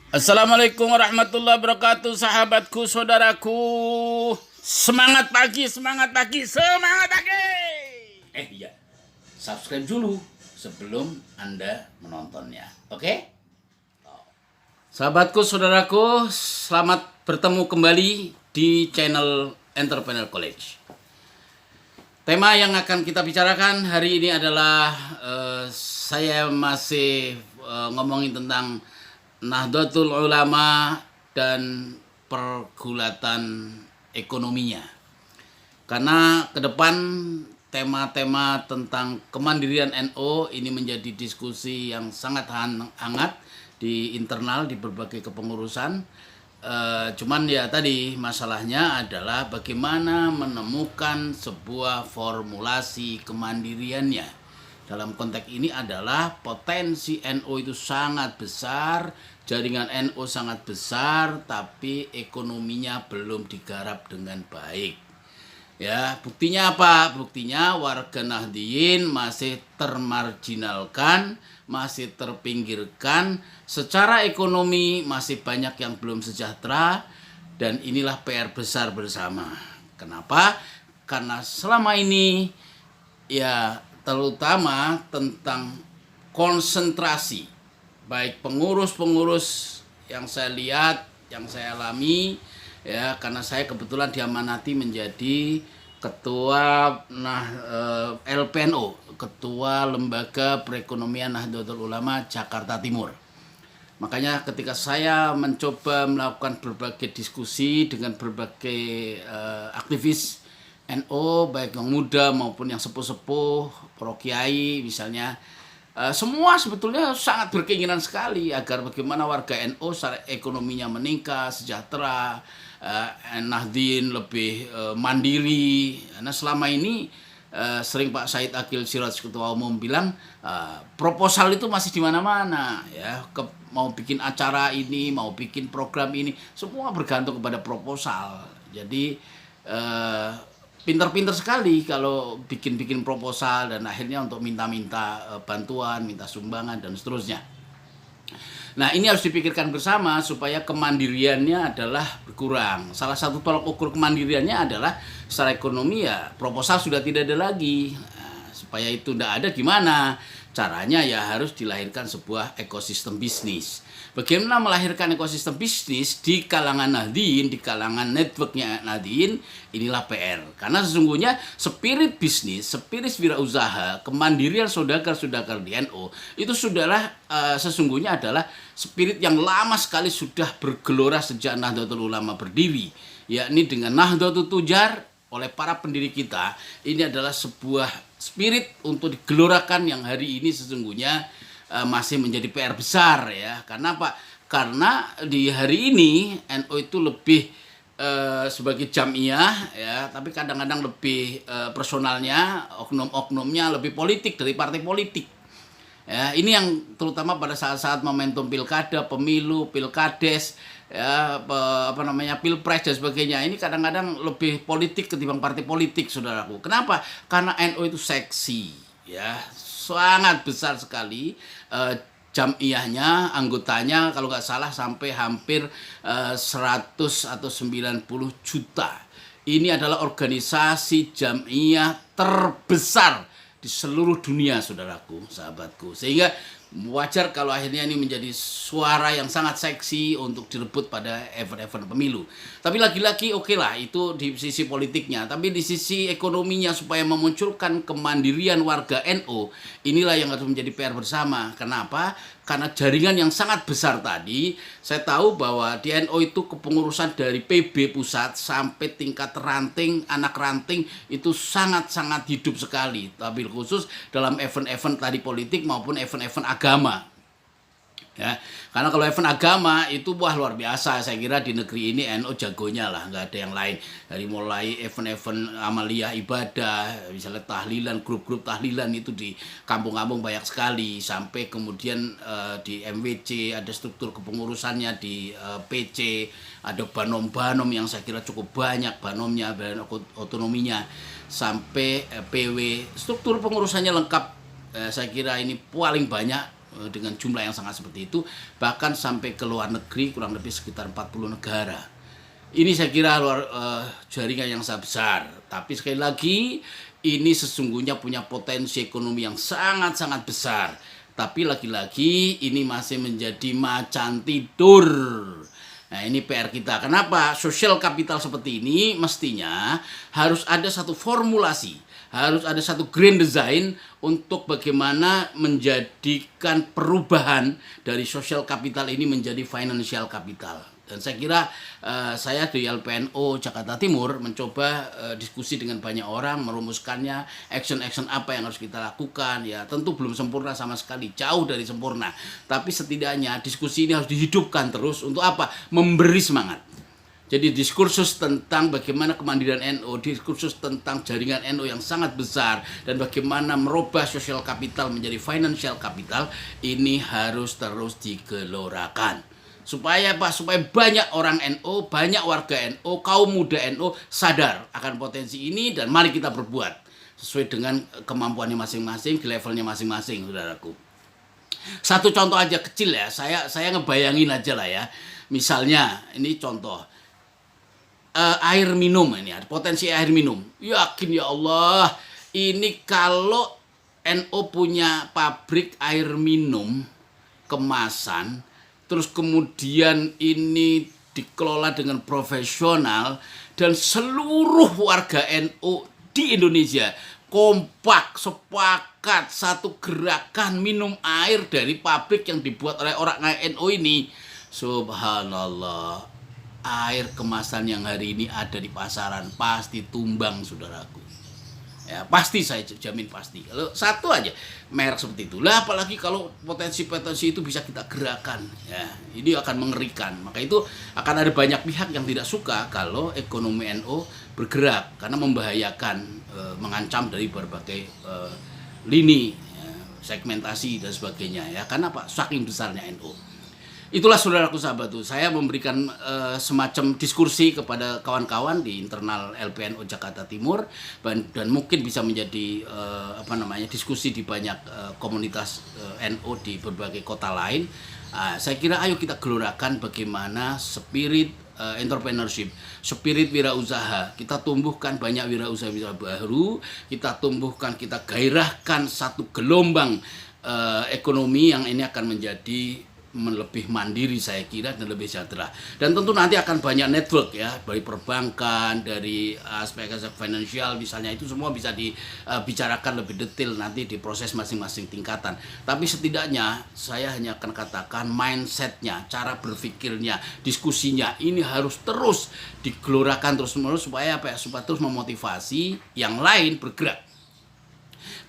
Assalamualaikum warahmatullahi wabarakatuh, sahabatku, saudaraku. Semangat pagi, semangat pagi, semangat pagi. Iya, subscribe dulu sebelum Anda menontonnya. Oke? Sahabatku, saudaraku, selamat bertemu kembali di channel Entrepreneur College. Tema yang akan kita bicarakan hari ini adalah saya masih ngomongin tentang Nahdlatul Ulama dan pergulatan ekonominya. Karena ke depan tema-tema tentang kemandirian NU ini menjadi diskusi yang sangat hangat di internal di berbagai kepengurusan. Cuman ya tadi masalahnya adalah bagaimana menemukan sebuah formulasi kemandiriannya. Dalam konteks ini adalah potensi NU itu sangat besar, jaringan NU sangat besar, tapi ekonominya belum digarap dengan baik. Ya, buktinya apa? Buktinya warga Nahdliyin masih termarginalkan, masih terpinggirkan, secara ekonomi masih banyak yang belum sejahtera, dan inilah PR besar bersama. Kenapa? Karena selama ini ya terutama tentang konsentrasi, baik pengurus-pengurus yang saya lihat, yang saya alami, ya karena saya kebetulan diamanati menjadi ketua LPNO, ketua Lembaga Perekonomian Nahdlatul Ulama Jakarta Timur. Makanya ketika saya mencoba melakukan berbagai diskusi dengan berbagai aktivis NU, baik yang muda maupun yang sepuh-sepuh, para kiai misalnya, semua sebetulnya sangat berkeinginan sekali agar bagaimana warga NU secara ekonominya meningkat, sejahtera, Nahdliyin lebih mandiri. Karena selama ini sering Pak Said Akil Siraj Ketua Umum bilang proposal itu masih di mana-mana, ya mau bikin acara ini, mau bikin program ini, semua bergantung kepada proposal. Jadi pinter-pinter sekali kalau bikin proposal dan akhirnya untuk minta-minta bantuan, minta sumbangan dan seterusnya. Nah, ini harus dipikirkan bersama supaya kemandiriannya adalah berkurang. Salah satu tolak ukur kemandiriannya adalah secara ekonomi ya proposal sudah tidak ada lagi. Nah, supaya itu tidak ada gimana? Caranya ya harus dilahirkan sebuah ekosistem bisnis. Bagaimana melahirkan ekosistem bisnis di kalangan Nahdliyin, di kalangan networknya Nahdliyin, inilah PR. Karena sesungguhnya spirit bisnis, spirit wirausaha, kemandirian saudagar-saudagar di NU, itu sudahlah sesungguhnya adalah spirit yang lama sekali sudah bergelora sejak Nahdlatul Ulama berdiri. Yakni dengan Nahdlatul Tujar oleh para pendiri kita, ini adalah sebuah spirit untuk digelorakan yang hari ini sesungguhnya masih menjadi PR besar ya. Karena apa? Karena di hari ini NU itu lebih sebagai jamiah ya, tapi kadang-kadang lebih personalnya, oknum-oknumnya lebih politik dari partai politik. Ya, ini yang terutama pada saat-saat momentum pilkada, pemilu, pilkades, ya pilpres dan sebagainya. Ini kadang-kadang lebih politik ketimbang partai politik, saudaraku. Kenapa? Karena NU itu seksi, ya sangat besar sekali. Jamiyahnya, anggotanya kalau nggak salah sampai hampir 100 atau 90 juta. Ini adalah organisasi jamiyah terbesar di seluruh dunia, saudaraku, sahabatku. Sehingga wajar kalau akhirnya ini menjadi suara yang sangat seksi untuk direbut pada event-event pemilu. Tapi lagi-lagi oke lah, itu di sisi politiknya. Tapi di sisi ekonominya supaya memunculkan kemandirian warga NU, inilah yang harus menjadi PR bersama. Kenapa? Karena jaringan yang sangat besar tadi, saya tahu bahwa di NU itu kepengurusan dari PB pusat sampai tingkat ranting, anak ranting itu sangat-sangat hidup sekali. Tapi khusus dalam event-event tadi politik maupun event-event agama. Ya, karena kalau event agama itu wah luar biasa, saya kira di negeri ini NU jagonya lah, nggak ada yang lain. Dari mulai event-event amalia ibadah, misalnya tahlilan, grup-grup tahlilan itu di kampung-kampung banyak sekali, sampai kemudian di MWC ada struktur kepengurusannya, di PC ada banom-banom yang saya kira cukup banyak banomnya, badan otonominya, sampai PW struktur pengurusannya lengkap. Saya kira ini paling banyak dengan jumlah yang sangat seperti itu, bahkan sampai ke luar negeri kurang lebih sekitar 40 negara. Ini saya kira jaringan yang sangat besar. Tapi sekali lagi, ini sesungguhnya punya potensi ekonomi yang sangat-sangat besar. Tapi lagi-lagi ini masih menjadi macan tidur. Nah, ini PR kita. Kenapa? Social capital seperti ini mestinya harus ada satu formulasi, harus ada satu grand design untuk bagaimana menjadikan perubahan dari social capital ini menjadi financial capital. Dan saya kira saya di LPNO Jakarta Timur mencoba diskusi dengan banyak orang, merumuskannya, action-action apa yang harus kita lakukan. Ya tentu belum sempurna sama sekali, jauh dari sempurna. Tapi setidaknya diskusi ini harus dihidupkan terus untuk apa? Memberi semangat. Jadi diskursus tentang bagaimana kemandirian NU, diskursus tentang jaringan NU yang sangat besar, dan bagaimana merubah social capital menjadi financial capital, ini harus terus digelorakan. Supaya apa? Supaya banyak orang NU, banyak warga NU, kaum muda NU sadar akan potensi ini, dan mari kita berbuat sesuai dengan kemampuannya masing-masing, di levelnya masing-masing, saudaraku. Satu contoh aja kecil ya, saya ngebayangin aja lah ya. Misalnya, ini contoh. Air minum ini, ada potensi air minum. Yakin ya Allah, ini kalau NU punya pabrik air minum kemasan, terus kemudian ini dikelola dengan profesional, dan seluruh warga NU di Indonesia kompak, sepakat, satu gerakan minum air dari pabrik yang dibuat oleh orang NU ini. Subhanallah, air kemasan yang hari ini ada di pasaran pasti tumbang, saudaraku. Ya, pasti, saya jamin pasti. Kalau satu aja merek seperti itu lah, apalagi kalau potensi-potensi itu bisa kita gerakan, ya ini akan mengerikan. Maka itu akan ada banyak pihak yang tidak suka kalau ekonomi NU bergerak, karena membahayakan, mengancam dari berbagai lini, ya, segmentasi dan sebagainya. Ya, karena apa? Saking besarnya NU. Itulah saudaraku sahabatku, saya memberikan semacam diskursi kepada kawan-kawan di internal LPNO Jakarta Timur, dan mungkin bisa menjadi diskusi di banyak komunitas NU di berbagai kota lain. Saya kira ayo kita gelorakan bagaimana spirit entrepreneurship, spirit wirausaha. Kita tumbuhkan banyak wirausaha baru, kita tumbuhkan, kita gairahkan satu gelombang ekonomi yang ini akan menjadi lebih mandiri, saya kira, dan lebih sejahtera. Dan tentu nanti akan banyak network ya, dari perbankan, dari aspek-aspek finansial misalnya, itu semua bisa dibicarakan lebih detail nanti di proses masing-masing tingkatan. Tapi setidaknya saya hanya akan katakan mindsetnya, cara berpikirnya, diskusinya ini harus terus digelorakan terus-menerus supaya apa ya? Supaya terus memotivasi yang lain bergerak.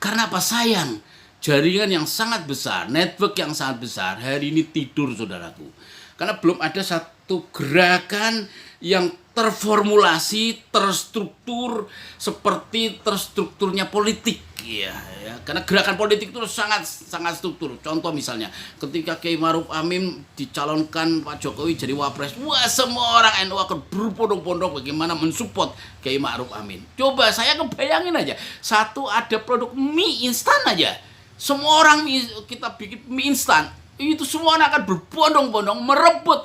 Karena apa? Sayang, jaringan yang sangat besar, network yang sangat besar, hari ini tidur, saudaraku. Karena belum ada satu gerakan yang terformulasi, terstruktur, seperti terstrukturnya politik. Ya. Karena gerakan politik itu sangat struktur. Contoh misalnya, ketika Kiai Ma'ruf Amin dicalonkan Pak Jokowi jadi wapres, wah semua orang NU akan berbondong-bondong bagaimana mensupport Kiai Ma'ruf Amin. Coba saya ngebayangin aja, satu ada produk mie instan aja. Semua orang kita bikin mie instan, itu semua akan berbondong-bondong merebut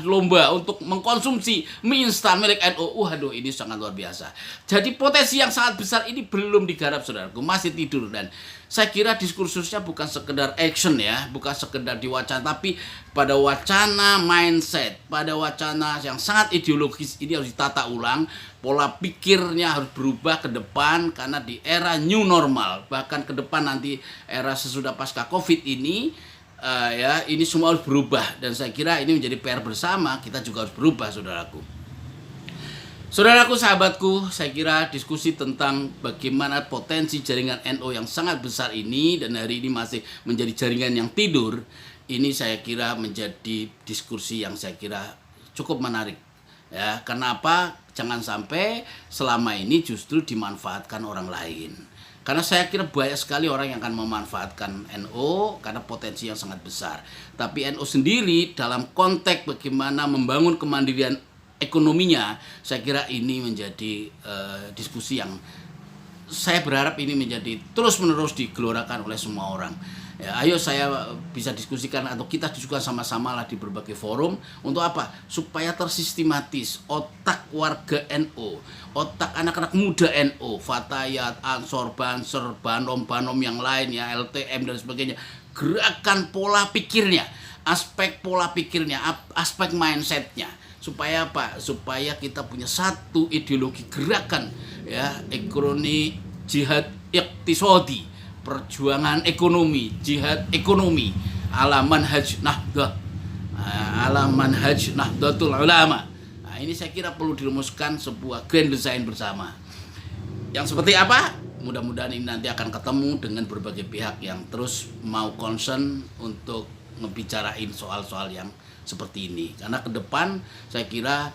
lomba untuk mengkonsumsi mie instan milik NU. Waduh, ini sangat luar biasa. Jadi potensi yang sangat besar ini belum digarap, saudaraku, masih tidur. Dan saya kira diskursusnya bukan sekedar action ya, bukan sekedar diwacana, tapi pada wacana mindset, pada wacana yang sangat ideologis ini harus ditata ulang. Pola pikirnya harus berubah ke depan, karena di era new normal, bahkan ke depan nanti era sesudah pasca Covid ini, ini semua harus berubah. Dan saya kira ini menjadi PR bersama, kita juga harus berubah, saudaraku. Saudaraku, sahabatku, saya kira diskusi tentang bagaimana potensi jaringan NU yang sangat besar ini, dan hari ini masih menjadi jaringan yang tidur, ini saya kira menjadi diskusi yang saya kira cukup menarik. Ya, kenapa? Jangan sampai selama ini justru dimanfaatkan orang lain. Karena saya kira banyak sekali orang yang akan memanfaatkan NU karena potensi yang sangat besar. Tapi NU sendiri dalam konteks bagaimana membangun kemandirian ekonominya, saya kira ini menjadi diskusi yang saya berharap ini menjadi terus-menerus digelorakan oleh semua orang. Ya, ayo saya bisa diskusikan atau kita diskusikan sama-sama lah di berbagai forum. Untuk apa? Supaya tersistematis otak warga NU, otak anak-anak muda NU, Fatayat, Ansor, Banser, Banom-Banom yang lain ya, LTM dan sebagainya. Gerakan pola pikirnya, aspek pola pikirnya, aspek mindsetnya. Supaya apa? Supaya kita punya satu ideologi gerakan ya, ekonomi jihad iktisodi, perjuangan ekonomi, jihad ekonomi, ala manhaj Nahdah, ala manhaj Nahdlatul Ulama. Nah, ini saya kira perlu dirumuskan sebuah grand design bersama. Yang seperti apa? Mudah-mudahan ini nanti akan ketemu dengan berbagai pihak yang terus mau concern untuk ngebicarain soal-soal yang seperti ini. Karena ke depan saya kira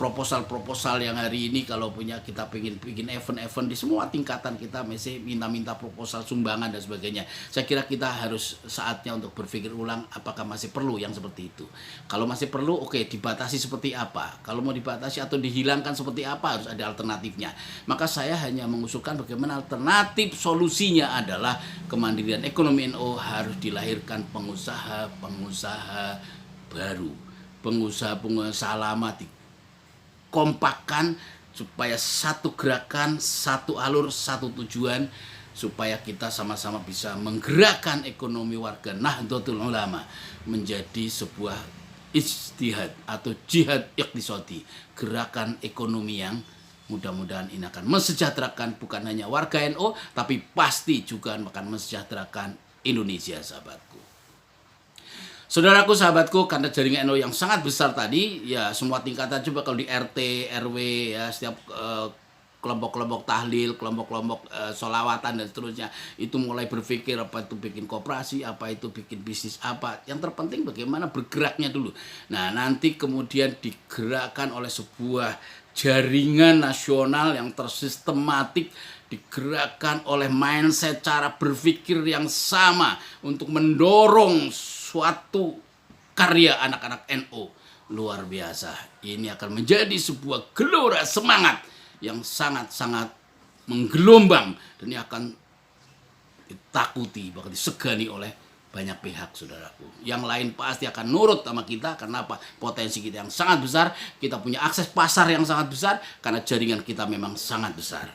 proposal-proposal yang hari ini kalau punya kita pengen bikin event-event di semua tingkatan, kita masih minta-minta proposal sumbangan dan sebagainya. Saya kira kita harus saatnya untuk berpikir ulang apakah masih perlu yang seperti itu. Kalau masih perlu, oke, dibatasi seperti apa. Kalau mau dibatasi atau dihilangkan seperti apa, harus ada alternatifnya. Maka saya hanya mengusulkan bagaimana alternatif solusinya adalah kemandirian ekonomi NU harus dilahirkan pengusaha-pengusaha baru. Pengusaha-pengusaha lama dikompakkan supaya satu gerakan, satu alur, satu tujuan, supaya kita sama-sama bisa menggerakkan ekonomi warga Nahdlatul Ulama menjadi sebuah ijtihad atau jihad iktisadi, gerakan ekonomi yang mudah-mudahan ini akan mensejahterakan bukan hanya warga NU, tapi pasti juga akan mensejahterakan Indonesia, sahabatku. Saudaraku, sahabatku, karena jaringan NU yang sangat besar tadi, ya semua tingkatan, coba kalau di RT, RW, ya setiap kelompok-kelompok tahlil, kelompok-kelompok sholawatan dan seterusnya, itu mulai berpikir apa itu bikin koperasi, apa itu bikin bisnis apa. Yang terpenting bagaimana bergeraknya dulu. Nah, nanti kemudian digerakkan oleh sebuah jaringan nasional yang tersistematik, digerakkan oleh mindset cara berpikir yang sama untuk mendorong suatu karya anak-anak NU luar biasa. Ini akan menjadi sebuah gelora semangat yang sangat-sangat menggelombang dan ini akan ditakuti, bahkan disegani oleh banyak pihak, saudaraku. Yang lain pasti akan nurut sama kita karena apa? Potensi kita yang sangat besar, kita punya akses pasar yang sangat besar karena jaringan kita memang sangat besar.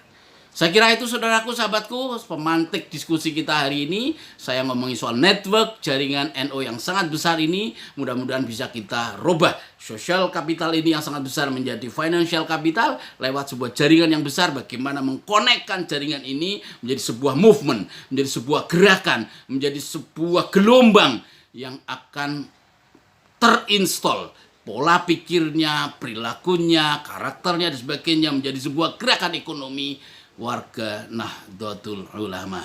Saya kira itu, saudaraku, sahabatku, pemantik diskusi kita hari ini. Saya ngomongin soal network jaringan NU yang sangat besar ini. Mudah-mudahan bisa kita robah social capital ini yang sangat besar menjadi financial capital lewat sebuah jaringan yang besar. Bagaimana mengkonekkan jaringan ini menjadi sebuah movement, menjadi sebuah gerakan, menjadi sebuah gelombang yang akan terinstall pola pikirnya, perilakunya, karakternya dan sebagainya menjadi sebuah gerakan ekonomi warga Nahdlatul Ulama.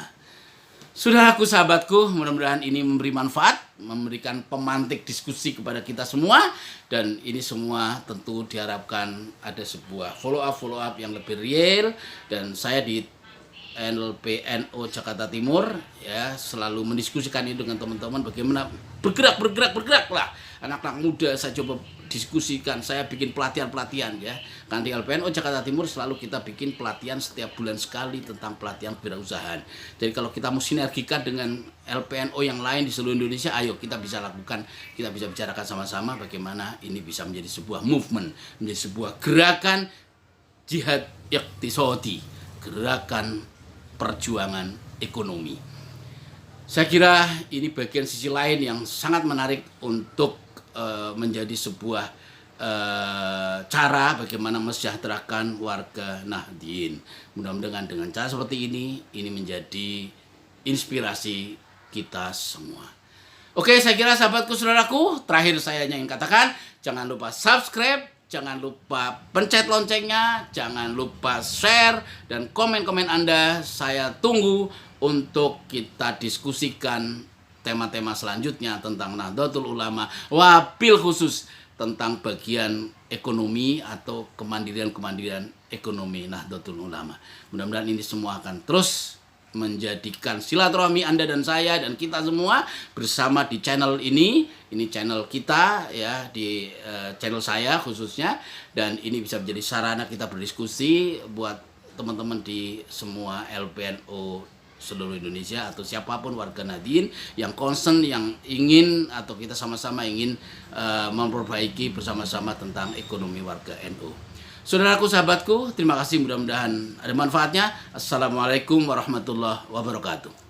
Saudaraku, sahabatku, mudah-mudahan ini memberi manfaat, memberikan pemantik diskusi kepada kita semua, dan ini semua tentu diharapkan ada sebuah follow up yang lebih real. Dan saya di LPNU Jakarta Timur ya selalu mendiskusikan ini dengan teman-teman bagaimana bergerak lah anak-anak muda. Saya coba diskusikan, saya bikin pelatihan ya. Kan di LPNU Jakarta Timur selalu kita bikin pelatihan setiap bulan sekali tentang pelatihan kewirausahaan. Jadi kalau kita mau sinergikan dengan LPNU yang lain di seluruh Indonesia, ayo kita bisa lakukan, kita bisa bicarakan sama-sama bagaimana ini bisa menjadi sebuah movement, menjadi sebuah gerakan jihad iktisadi, gerakan perjuangan ekonomi. Saya kira ini bagian sisi lain yang sangat menarik untuk menjadi sebuah cara bagaimana mensejahterakan warga Nahdien. Mudah-mudahan dengan cara seperti ini menjadi inspirasi kita semua. Oke, saya kira sahabatku, saudaraku, terakhir saya ingin katakan, jangan lupa subscribe, jangan lupa pencet loncengnya, jangan lupa share dan komen-komen Anda. Saya tunggu untuk kita diskusikan tema-tema selanjutnya tentang Nahdlatul Ulama, wabil khusus tentang bagian ekonomi atau kemandirian ekonomi Nahdlatul Ulama. Mudah-mudahan ini semua akan terus menjadikan silaturahmi Anda dan saya dan kita semua bersama di channel ini. Ini channel kita ya, di channel saya khususnya, dan ini bisa menjadi sarana kita berdiskusi buat teman-teman di semua LPNU seluruh Indonesia atau siapapun warga Nahdien yang concern, yang ingin atau kita sama-sama ingin memperbaiki bersama-sama tentang ekonomi warga NU. Saudaraku, sahabatku, terima kasih, mudah-mudahan ada manfaatnya. Assalamualaikum warahmatullahi wabarakatuh.